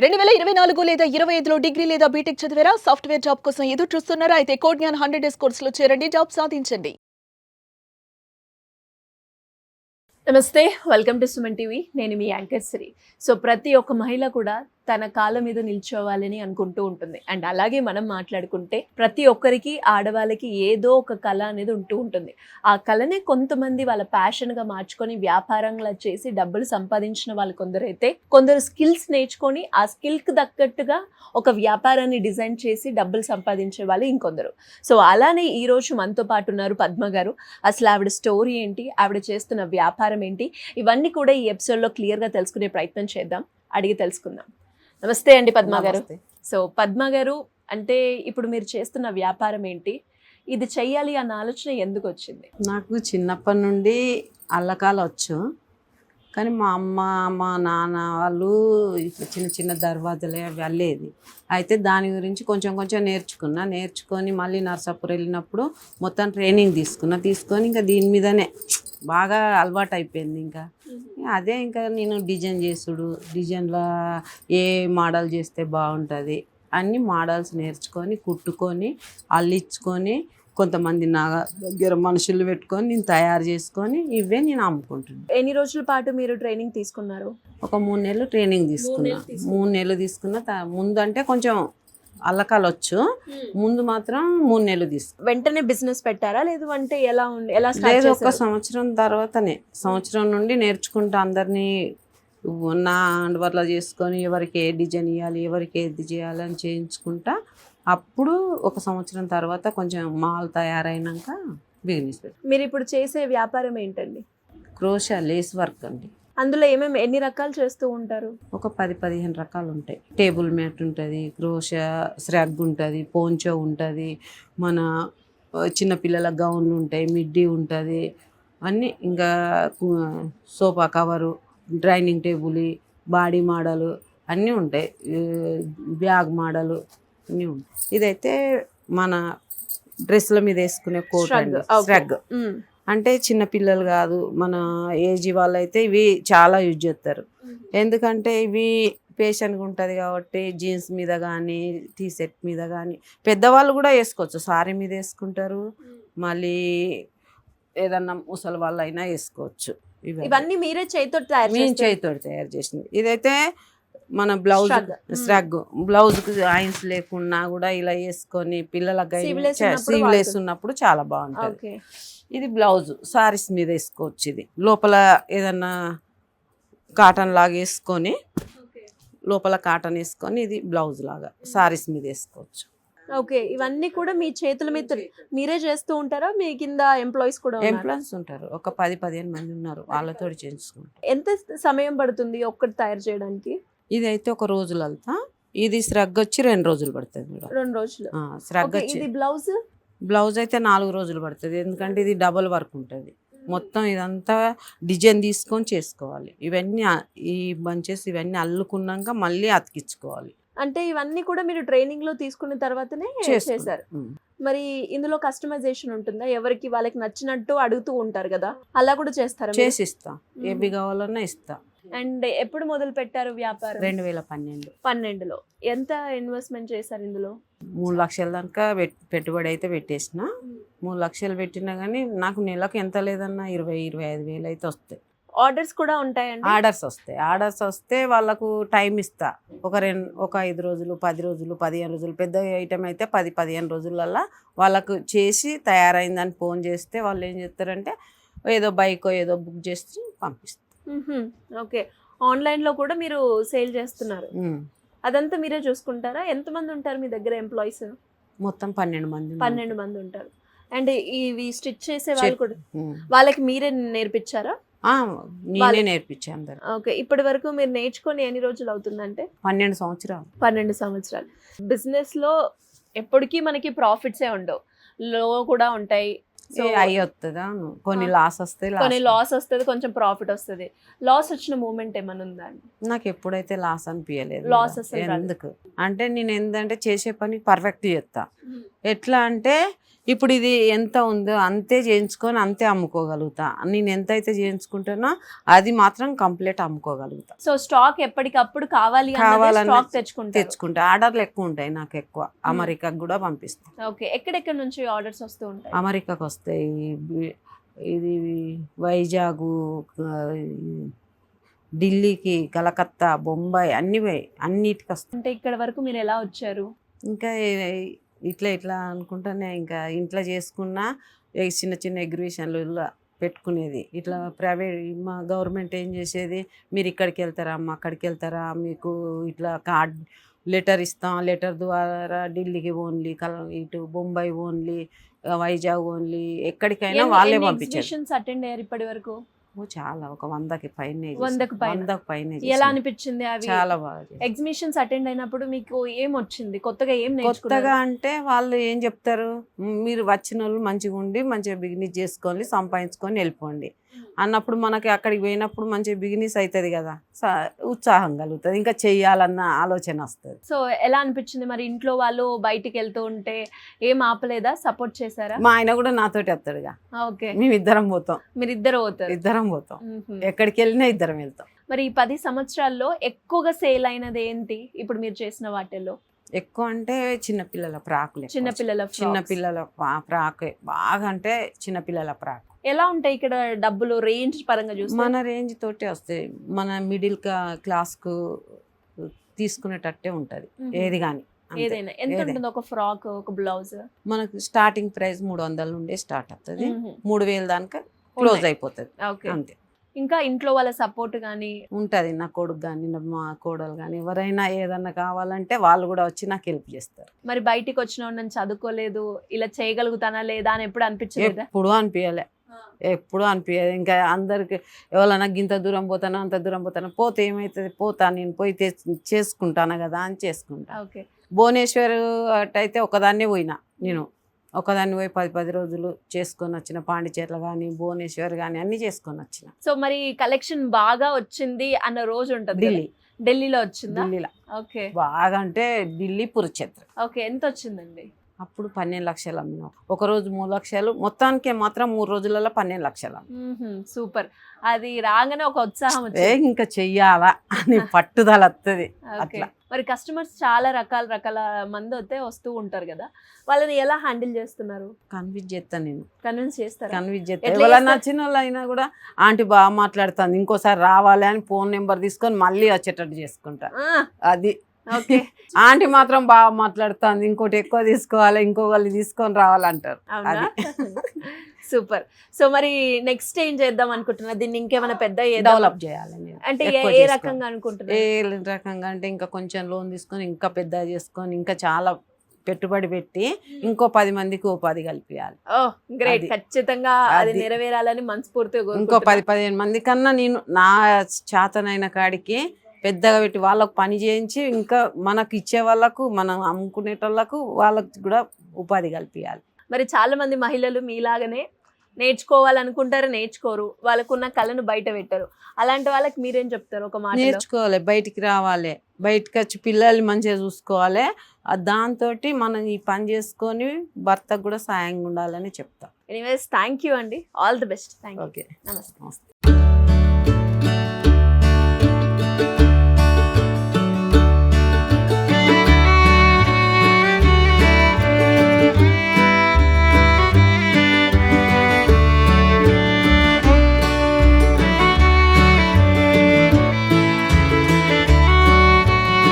2024 లేదా 25లో డిగ్రీ లేదా బీటెక్ చదివారా? సాఫ్ట్‌వేర్ జాబ్ కోసం ఎదురు చూస్తున్నారా? అయితే కోడ్ జ్ఞాన్ 100 డేస్ కోర్సులో చేరండి. జాబ్ సాధించండి. నమస్తే, వెల్కమ్ టు సుమన్ టీవీ. నేను మీ యాంకర్ శ్రీ. సో ప్రతి ఒక్క మహిళ కూడా తన కాళ్ళ మీద నిల్చోవాలని అనుకుంటూ ఉంటుంది. అండ్ అలాగే మనం మాట్లాడుకుంటే ప్రతి ఒక్కరికి ఆడవాళ్ళకి ఏదో ఒక కళ అనేది ఉంటూ ఉంటుంది. ఆ కళనే కొంతమంది వాళ్ళ ప్యాషన్గా మార్చుకొని వ్యాపారంగా చేసి డబ్బులు సంపాదించిన వాళ్ళు కొందరైతే, కొందరు స్కిల్స్ నేర్చుకొని ఆ స్కిల్కి తగ్గట్టుగా ఒక వ్యాపారాన్ని డిజైన్ చేసి డబ్బులు సంపాదించే వాళ్ళు ఇంకొందరు. సో అలానే ఈరోజు మనతో పాటు ఉన్నారు పద్మ గారు. అసలు ఆవిడ స్టోరీ ఏంటి, ఆవిడ చేస్తున్న వ్యాపారం ఏంటి, ఇవన్నీ కూడా ఈ ఎపిసోడ్లో క్లియర్గా తెలుసుకునే ప్రయత్నం చేద్దాం. అడిగి తెలుసుకుందాం. నమస్తే అండి పద్మ గారు. సో పద్మ గారు, అంటే ఇప్పుడు మీరు చేస్తున్న వ్యాపారం ఏంటి, ఇది చెయ్యాలి అన్న ఆలోచన ఎందుకు వచ్చింది? నాకు చిన్నప్పటి నుండి అల్లకాలు వచ్చు, కానీ మా అమ్మ మా నాన్న వాళ్ళు ఇట్లా చిన్న చిన్న దర్వాజలే అవి అల్లేది. అయితే దాని గురించి కొంచెం కొంచెం నేర్చుకొని మళ్ళీ నర్సాపూర్ వెళ్ళినప్పుడు మొత్తం ట్రైనింగ్ తీసుకొని ఇంకా దీని మీదనే బాగా అలవాటు అయిపోయింది. ఇంకా అదే ఇంకా నేను డిజైన్లో ఏ మోడల్ చేస్తే బాగుంటుంది అన్ని మోడల్స్ నేర్చుకొని కుట్టుకొని అల్లించుకొని కొంతమంది నా దగ్గర మనుషులు పెట్టుకొని నేను తయారు చేసుకొని ఇవే నేను అమ్ముకుంటున్నాను. ఎన్ని రోజుల పాటు మీరు ట్రైనింగ్ తీసుకున్నారు? ఒక 3 నెలలు ట్రైనింగ్ తీసుకున్నా. 3 నెలలు తీసుకున్నా. ముందు అంటే కొంచెం అల్లకాలు వచ్చు, ముందు మాత్రం 3 నెలలు తీసుకున్నా. వెంటనే బిజినెస్ పెట్టారా లేదు అంటే ఎలా లేదు, ఒక సంవత్సరం తర్వాతనే, సంవత్సరం నుండి నేర్చుకుంటా అందరినీ నా అండవర్లో చేసుకొని ఎవరికి ఏ డిజైన్ ఇవ్వాలి ఎవరికి ఏది చేయాలి అని చేయించుకుంటా. అప్పుడు ఒక సంవత్సరం తర్వాత కొంచెం మాల్ తయారైనాక బిజినెస్ పెట్టాను. మీరు ఇప్పుడు చేసే వ్యాపారం ఏంటండి? క్రోషా లేస్ వర్క్ అండి. అందులో ఎన్ని రకాలు చేస్తూ ఉంటారు? ఒక 10-15 రకాలు ఉంటాయి. టేబుల్ మ్యాట్ ఉంటుంది, క్రోషా శ్రగ్ ఉంటుంది, పోంచో ఉంటుంది, మన చిన్నపిల్లల గౌన్లు ఉంటాయి, మిడ్డీ ఉంటుంది అన్నీ. ఇంకా sofa cover, dining table, body model అన్నీ ఉంటాయి, బ్యాగ్ మోడలు అన్నీ ఉంటాయి. ఇదైతే మన డ్రెస్ల మీద వేసుకునే కోట్ అండి, శ్రగ్. అంటే చిన్నపిల్లలు కాదు, మన ఏజ్ వాళ్ళు అయితే ఇవి చాలా యూజ్ చేస్తారు. ఎందుకంటే ఇవి పేషన్గా ఉంటుంది కాబట్టి జీన్స్ మీద కానీ టీ షర్ట్ మీద కానీ పెద్దవాళ్ళు కూడా వేసుకోవచ్చు. సారీ మీద వేసుకుంటారు, మళ్ళీ ఏదన్నా ముసలి వాళ్ళు అయినా వేసుకోవచ్చు. ఇవన్నీ మీరే చేతితో తయారు చేసింది. ఇదైతే మన బ్లౌజ్ శ్రగ్, బ్లౌజ్కి ఆయన్స్ లేకున్నా కూడా ఇలా వేసుకొని పిల్లలకి సీవ్లెస్ ఉన్నప్పుడు చాలా బాగుంటుంది. ఇది బ్లౌజ్ సారీస్ మీద వేసుకోవచ్చు. ఇది లోపల ఏదన్నా కాటన్ లాగా వేసుకొని, లోపల కాటన్ వేసుకొని ఇది బ్లౌజ్ లాగా సారీస్ మీద వేసుకోవచ్చు. ఓకే, ఇవన్నీ కూడా మీ చేతుల మీద మీరే చేస్తూ ఉంటారా? మీ కింద ఎంప్లాయీస్ కూడా ఉంటారు, ఒక 10-15 మంది ఉన్నారు, వాళ్ళతో చేయించుకుంటారు. ఎంత సమయం పడుతుంది ఒక్కటి తయారు చేయడానికి? ఇదైతే ఒక రోజులంతా. ఇది శ్రగ్ వచ్చి 2 రోజులు పడుతుంది. 2 రోజులు శ్రగ్ వచ్చి. ఇది బ్లౌజ్ అయితే 4 రోజులు పడుతుంది, ఎందుకంటే ఇది డబుల్ వర్క్ ఉంటుంది. మొత్తం ఇదంతా డిజైన్ తీసుకొని చేసుకోవాలి. ఇవన్నీ ఈ బంచెస్ ఇవన్నీ అల్లుకున్నాక మళ్ళీ అతికించుకోవాలి. అంటే ఇవన్నీ కూడా మీరు ట్రైనింగ్ లో తీసుకున్న తర్వాతనే చేశారు. మరి ఇందులో కస్టమైజేషన్ ఉంటుందా? ఎవరికి వాళ్ళకి నచ్చినట్టు అడుగుతూ ఉంటారు కదా, అలా కూడా చేస్తారా? చేసి ఇస్తా, ఏవి కావాలన్నా ఇస్తా. అండ్ ఎప్పుడు మొదలు పెట్టారు వ్యాపారం? 2012లో. ఎంత ఇన్వెస్ట్మెంట్ చేశారు ఇందులో? 3 లక్షల దాకా పెట్టుబడి అయితే పెట్టేసిన. 3 లక్షలు పెట్టినా కానీ నాకు నెలకు ఎంత లేదన్నా 20-25 వేలు అయితే వస్తాయి. ఆర్డర్స్ కూడా ఉంటాయండి? ఆర్డర్స్ వస్తే వాళ్ళకు టైం ఇస్తా. ఒక 5 రోజులు 10 రోజులు 15 రోజులు, పెద్ద ఐటెం అయితే 10-15 రోజులల్లో వాళ్ళకు చేసి తయారైందని ఫోన్ చేస్తే వాళ్ళు ఏం చేస్తారంటే ఏదో బైక్ ఏదో బుక్ చేసి పంపిస్తారు. ఓకే, ఆన్లైన్ లో కూడా మీరు సేల్ చేస్తున్నారు? అదంతా మీరే చూసుకుంటారా? ఎంతమంది ఉంటారు మీ దగ్గర ఎంప్లాయీస్? మొత్తం 12 మంది ఉంటారు. అండ్ ఇవి స్టిచ్ చేసే వాళ్ళు కూడా వాళ్ళకి మీరే నేర్పించారా? నేనే నేర్పించాను అందరు. ఓకే, ఇప్పటి వరకు మీరు నేర్చుకొని ఎన్ని రోజులు అవుతుందంటే? 12 సంవత్సరాలు. బిజినెస్ లో ఎప్పటికీ మనకి ప్రాఫిట్సే ఉండవు, లో కూడా ఉంటాయి. కొన్ని లాస్ వస్తుంది, కొంచెం ప్రాఫిట్ వస్తుంది. లాస్ వచ్చిన మూమెంట్ ఏమైనా ఉందా? నాకు ఎప్పుడైతే లాస్ అనిపించలేదు. లాస్ ఎందుకు అంటే నేను ఏంటంటే చేసే పని పర్ఫెక్ట్ చేస్తా. ఎట్లా అంటే ఇప్పుడు ఇది ఎంత ఉందో అంతే చేయించుకొని అంతే అమ్ముకోగలుగుతా. నేను ఎంత అయితే చేయించుకుంటానో అది మాత్రం కంప్లీట్ అమ్ముకోగలుగుతా. సో స్టాక్ ఎప్పటికప్పుడు కావాలన్న స్టాక్ తెచ్చుకుంటారు. తెచ్చుకుంటా. ఆర్డర్లు ఎక్కువ ఉంటాయి నాకు, ఎక్కువ అమెరికాకు కూడా పంపిస్తాను. ఓకే, ఎక్కడెక్కడ నుంచి ఆర్డర్స్ వస్తూ ఉంటాయి? అమెరికాకు వస్తాయి, ఇది వైజాగ్, ఢిల్లీకి, కలకత్తా, బొంబాయి అన్నిటికి వస్తాయి. అంటే ఇక్కడ వరకు మీరు ఎలా వచ్చారు? ఇంకా ఇట్లా అనుకుంటానే ఇంకా ఇంట్లో చేసుకున్న చిన్న చిన్న ఎగ్జిబిషన్లు పెట్టుకునేది. ఇట్లా ప్రైవేట్ మా గవర్నమెంట్ ఏం చేసేది, మీరు ఇక్కడికి వెళ్తారా అమ్మ, అక్కడికి వెళ్తారా, మీకు ఇట్లా కార్డ్ లెటర్ ఇస్తాం, లెటర్ ద్వారా ఢిల్లీకి ఓన్లీ, ఇటు బొంబాయి ఓన్లీ, వైజాగ్ ఓన్లీ, ఎక్కడికైనా వాళ్ళే పంపించారు. అటెండ్ అయ్యారు ఇప్పటి వరకు? చాలా, ఒక 100కి పైన. 100కి పైన. ఎలా అనిపించింది అవి? చాలా బాగా. ఎగ్జిబిషన్స్ అటెండ్ అయినప్పుడు మీకు ఏం వచ్చింది కొత్తగా, ఏం కొత్తగా అంటే వాళ్ళు ఏం చెప్తారు, మీరు వచ్చిన వాళ్ళు మంచిగా ఉండి మంచిగా బిజినెస్ చేసుకొని సంపాదించుకొని వెళ్ళిపోండి అన్నప్పుడు మనకి అక్కడికి పోయినప్పుడు మంచిగా బిజినెస్ అవుతుంది కదా, ఉత్సాహం కలుగుతుంది, ఇంకా చెయ్యాలన్న ఆలోచన వస్తుంది. సో ఎలా అనిపించింది మరి? ఇంట్లో వాళ్ళు బయటికి వెళ్తూ ఉంటే ఏం ఆపలేదా, సపోర్ట్ చేశారా? మా ఆయన కూడా నాతోటి వస్తాడుగా. ఓకే, మేమిద్దరం పోతాం. మీరు ఇద్దరు పోతారు? ఇద్దరం పోతాం, ఎక్కడికి వెళ్ళినా ఇద్దరం వెళ్తాం. మరి ఈ 10 సంవత్సరాల్లో ఎక్కువగా సేల్ అయినది ఏంటి ఇప్పుడు మీరు చేసిన వాటిల్లో? ఎక్కువ అంటే చిన్నపిల్లల ఫ్రాకులే. చిన్నపిల్లల ఫ్రాకే బాగా, అంటే చిన్నపిల్లల ఫ్రాక్. ఎలా ఉంటాయి ఇక్కడ డబ్బులు రేంజ్ పరంగా చూస్తే? మన రేంజ్ తోటే వస్తాయి, మన మిడిల్ క్లాస్కు తీసుకునేటట్టే ఉంటుంది ఏది కానీ. ఏదైనా ఎంత ఉంటుంది ఒక ఫ్రాక్, ఒక బ్లౌజ్? మనకు స్టార్టింగ్ ప్రైస్ 300 నుండే స్టార్ట్ అవుతుంది, 3000 దాకా క్లోజ్ అయిపోతుంది. అంతే. ఇంకా ఇంట్లో వాళ్ళ సపోర్ట్ కానీ ఉంటుంది, నా కొడుకు కానీ మా కోడలు కానీ ఎవరైనా ఏదన్నా కావాలంటే వాళ్ళు కూడా వచ్చి నాకు హెల్ప్ చేస్తారు. మరి బయటికి వచ్చిన నేను చదువుకోలేదు, ఇలా చేయగలుగుతానా లేదా అని ఎప్పుడు అనిపించలేదు? ఎప్పుడు అనిపించదు. ఇంకా అందరికి ఎవరైనా ఇంత దూరం పోతానో అంత దూరం పోతానో, పోతే ఏమవుతుంది, నేను పోయి చేసుకుంటాను కదా అని చేసుకుంటా. భువనేశ్వర్ అటైతే ఒకదాన్నే పోయినా, నేను ఒకదాన్ని పోయి 10 రోజులు చేసుకొని వచ్చిన. పాండిచేర్ల కానీ భువనేశ్వర్ కానీ అన్ని చేసుకొని వచ్చిన. సో మరి కలెక్షన్ బాగా వచ్చింది అన్న రోజు ఉంటుంది? ఢిల్లీలో వచ్చిందా? ఢిల్లీలో. ఓకే, బాగా అంటే ఢిల్లీ, కురుక్షేత్ర. ఓకే, ఎంత వచ్చిందండి? అప్పుడు 12 లక్షలు అమ్మినాం. ఒక రోజు 3 లక్షలు, మొత్తానికి మాత్రం 3 రోజులలో 12 లక్షలు. సూపర్. అది రాగానే ఒక ఉత్సాహం ఇంకా చెయ్యాలా అని పట్టుదల వస్తుంది. మరి కస్టమర్స్ చాలా రకాల మంది అయితే వస్తూ ఉంటారు కదా, వాళ్ళని ఎలా హ్యాండిల్ చేస్తున్నారు? కన్విన్స్ చేస్తాను నేను. కన్విన్స్ చేస్తాను. ఎవరైనా నచ్చిన వాళ్ళు అయినా కూడా ఆంటీ బాగా మాట్లాడుతుంది, ఇంకోసారి రావాలి అని ఫోన్ నెంబర్ తీసుకొని మళ్ళీ వచ్చేటట్టు చేసుకుంటా. అది ఆంటీ మాత్రం బాగా మాట్లాడుతుంది, ఇంకోటి ఎక్కువ తీసుకోవాలి, ఇంకొకళ్ళు తీసుకొని రావాలంటారు. సూపర్. సో మరి నెక్స్ట్ ఏం చేద్దాం అనుకుంటున్నా? దీన్ని ఇంకేమైనా పెద్ద డెవలప్ చేయాలి అంటే ఏ రకంగా అనుకుంటున్నా? ఏ రకంగా అంటే ఇంకా కొంచెం లోన్ తీసుకొని ఇంకా పెద్ద చేసుకొని ఇంకా చాలా పెట్టుబడి పెట్టి ఇంకో 10 మందికి ఉపాధి కల్పించాలి. గ్రేట్. ఖచ్చితంగా అది నెరవేరాలని మనస్ఫూర్తిగా ఇంకో 10-15 మంది కన్నా నేను నా చేతనైన కాడికి పెద్దగా పెట్టి వాళ్ళకు పని చేయించి ఇంకా మనకు ఇచ్చే వాళ్ళకు, మనం అమ్ముకునేటోళ్ళకు, వాళ్ళకు కూడా ఉపాధి కల్పించాలి. మరి చాలా మంది మహిళలు మీలాగనే నేర్చుకోవాలనుకుంటారు, నేర్చుకోరు, వాళ్ళకున్న కళను బయట పెట్టరు. అలాంటి వాళ్ళకి మీరేం చెప్తారు? ఒక మాట, నేర్చుకోవాలి, బయటికి రావాలి, బయటకు వచ్చి పిల్లల్ని మంచిగా చూసుకోవాలి. దాంతో మనం ఈ పని చేసుకొని భర్తకు కూడా సాయంగా ఉండాలని చెప్తాం. ఎనీవేస్, థ్యాంక్ యూ అండి, ఆల్ ది బెస్ట్. ఓకే, నమస్తే.